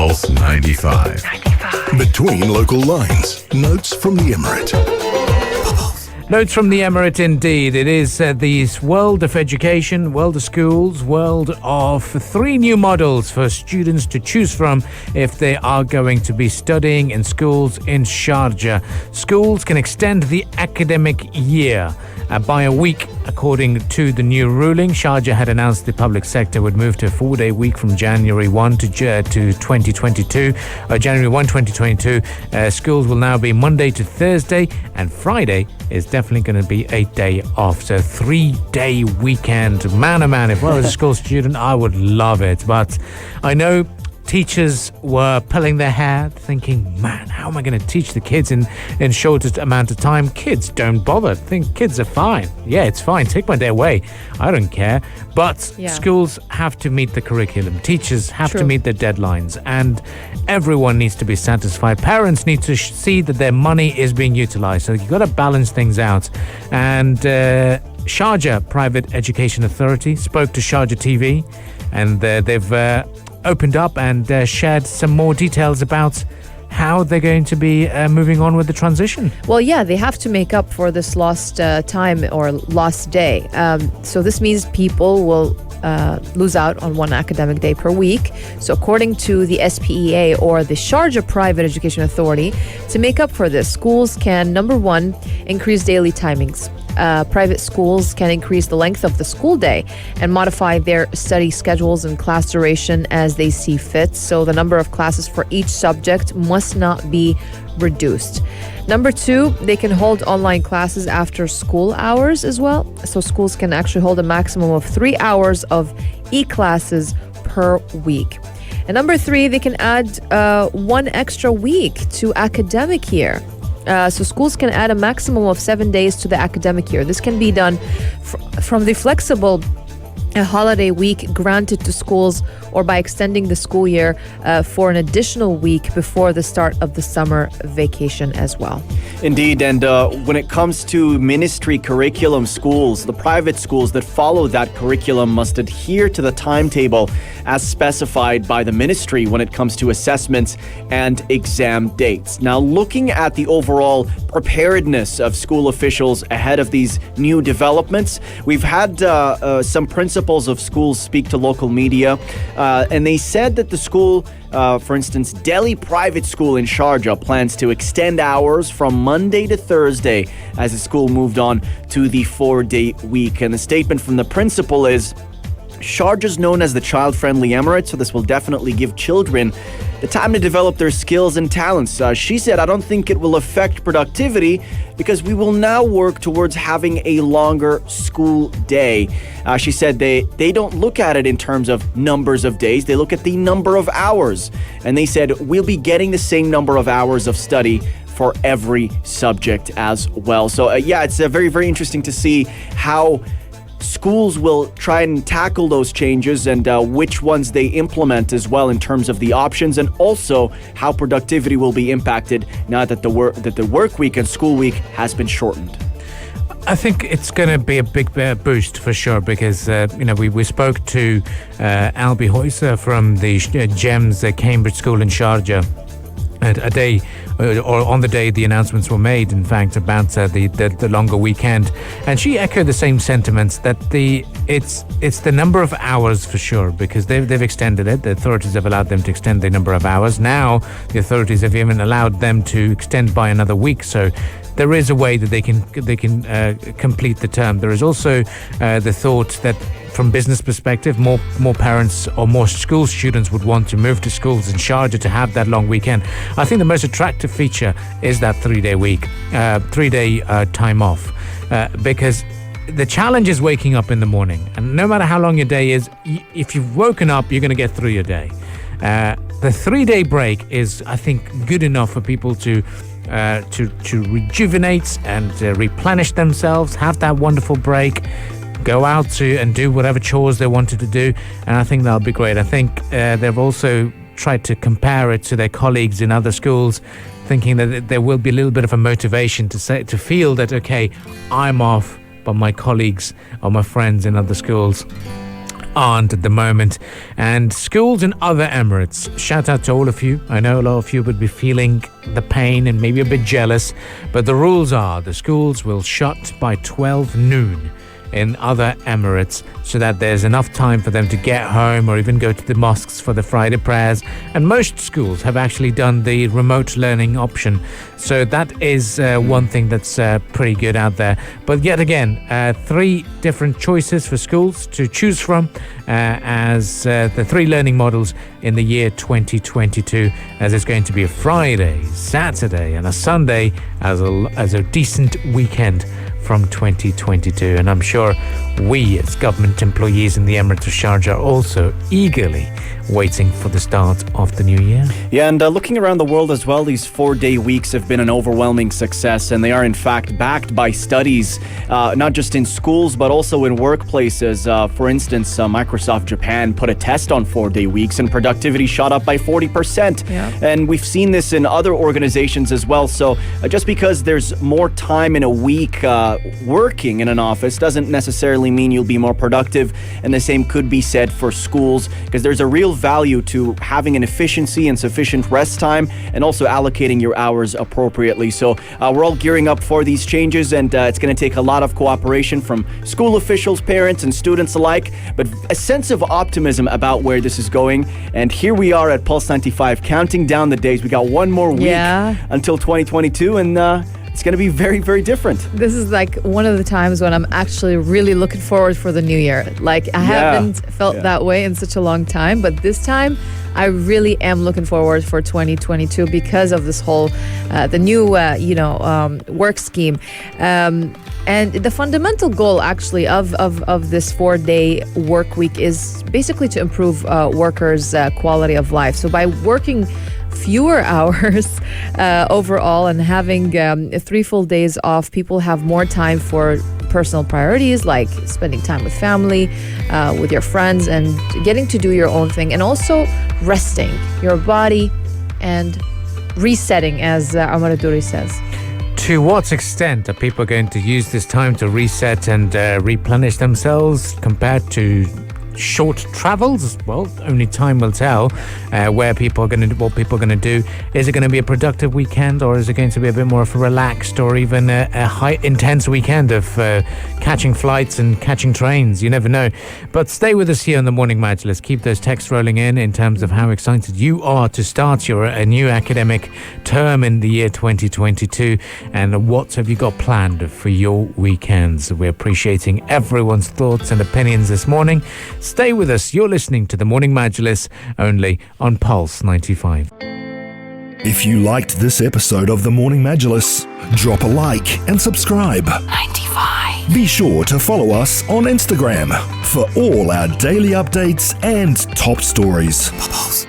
Pulse 95. Between local lines. Notes from the Emirate. Notes from the Emirate, indeed. It is the world of education, world of schools, world of 3 new models for students to choose from if they are going to be studying in schools in Sharjah. Schools can extend the academic year by a week, according to the new ruling. Sharjah had announced the public sector would move to a 4-day week from January 1 to 2022. January 1, 2022. Schools will now be Monday to Thursday, and Friday is definitely going to be a day off. So 3-day weekend. Man, oh man, if I was a school student, I would love it. But I know teachers were pulling their hair, thinking, man, how am I going to teach the kids in shortest amount of time? Kids don't bother. Think kids are fine. Yeah, it's fine. Take my day away. I don't care. But schools have to meet the curriculum. Teachers have to meet their deadlines. And everyone needs to be satisfied. Parents need to see that their money is being utilized. So you've got to balance things out. And Sharjah Private Education Authority spoke to Sharjah TV, and they've opened up and shared some more details about how they're going to be moving on with the transition. Well, yeah, they have to make up for this lost time or lost day. So this means people will lose out on 1 academic day per week. So according to the SPEA, or the Sharjah Private Education Authority, to make up for this, schools can, number 1, increase daily timings. Private schools can increase the length of the school day and modify their study schedules and class duration as they see fit. So the number of classes for each subject must not be reduced. Number 2, they can hold online classes after school hours as well. So schools can actually hold a maximum of 3 hours of e-classes per week. And number 3, they can add 1 extra week to academic year. So schools can add a maximum of 7 days to the academic year. This can be done from the flexible holiday week granted to schools, or by extending the school year for an additional week before the start of the summer vacation as well. Indeed, and when it comes to ministry curriculum, schools, the private schools that follow that curriculum must adhere to the timetable as specified by the ministry when it comes to assessments and exam dates. Now, looking at the overall preparedness of school officials ahead of these new developments, we've had some principals of schools speak to local media, and they said that the school, for instance, Delhi Private School in Sharjah, plans to extend hours from Monday to Thursday as the school moved on to the 4-day week. And the statement from the principal is, Sharjah is known as the child-friendly emirate, so this will definitely give children the time to develop their skills and talents. She said, I don't think it will affect productivity because we will now work towards having a longer school day. She said they don't look at it in terms of numbers of days. They look at the number of hours. And they said, we'll be getting the same number of hours of study for every subject as well. So it's very, very interesting to see how schools will try and tackle those changes, and which ones they implement as well in terms of the options, and also how productivity will be impacted now that the work week and school week has been shortened. I think it's going to be a big boost for sure, because we spoke to Albi Hoyser from the GEMS Cambridge School in Sharjah a day, or on the day the announcements were made, in fact, about the longer weekend, and she echoed the same sentiments, that it's the number of hours for sure, because they've extended it. The authorities have allowed them to extend the number of hours. Now the authorities have even allowed them to extend by another week. So there is a way that they can complete the term. There is also the thought that, from business perspective, more parents or more school students would want to move to schools in Sharjah to have that long weekend. I think the most attractive feature is that 3-day week, 3-day time off, because the challenge is waking up in the morning, and no matter how long your day is, if you've woken up, you're going to get through your day. The 3-day break is, I think, good enough for people to rejuvenate and replenish themselves, have that wonderful break, go out to and do whatever chores they wanted to do, and I think that'll be great. I think they've also tried to compare it to their colleagues in other schools, thinking that there will be a little bit of a motivation to feel that, okay, I'm off, but my colleagues or my friends in other schools aren't at the moment. And schools in other Emirates, shout out to all of you. I know a lot of you would be feeling the pain and maybe a bit jealous, but the rules are the schools will shut by 12 noon in other Emirates so that there's enough time for them to get home or even go to the mosques for the Friday prayers. And most schools have actually done the remote learning option. So that is one thing that's pretty good out there. But yet again, 3 different choices for schools to choose from as the 3 learning models in the year 2022, as it's going to be a Friday, Saturday and a Sunday as a decent weekend from 2022. And I'm sure we as government employees in the Emirates of Sharjah are also eagerly waiting for the start of the new year. Yeah, and looking around the world as well, these 4-day weeks have been an overwhelming success, and they are in fact backed by studies, not just in schools but also in workplaces. For instance, Microsoft Japan put a test on 4-day weeks and productivity shot up by 40%. Yeah. And we've seen this in other organizations as well. So just because there's more time in a week working in an office doesn't necessarily mean you'll be more productive. And the same could be said for schools, because there's a real value to having an efficiency and sufficient rest time and also allocating your hours appropriately. So we're all gearing up for these changes, and it's going to take a lot of cooperation from school officials, parents and students alike, but a sense of optimism about where this is going. And here we are at Pulse 95 counting down the days. We got one more week until 2022, and it's going to be very, very different. This is like one of the times when I'm actually really looking forward for the new year. Like I haven't felt that way in such a long time, but this time I really am looking forward for 2022 because of this whole the new work scheme. And the fundamental goal actually of this 4-day work week is basically to improve workers' quality of life. So by working fewer hours overall and having 3 full days off, people have more time for personal priorities like spending time with family, with your friends, and getting to do your own thing, and also resting your body and resetting, as Amar Duri says. To what extent are people going to use this time to reset and replenish themselves compared to short travels? Well, only time will tell what people are going to do. Is it going to be a productive weekend, or is it going to be a bit more of a relaxed or even a high intense weekend of catching flights and catching trains? You never know. But stay with us here on the Morning Majlis. Keep those texts rolling in terms of how excited you are to start your new academic term in the year 2022, and what have you got planned for your weekends. We're appreciating everyone's thoughts and opinions this morning. Stay with us. You're listening to the Morning Majlis only on Pulse 95. If you liked this episode of the Morning Majlis, drop a like and subscribe. 95. Be sure to follow us on Instagram for all our daily updates and top stories. Pulse.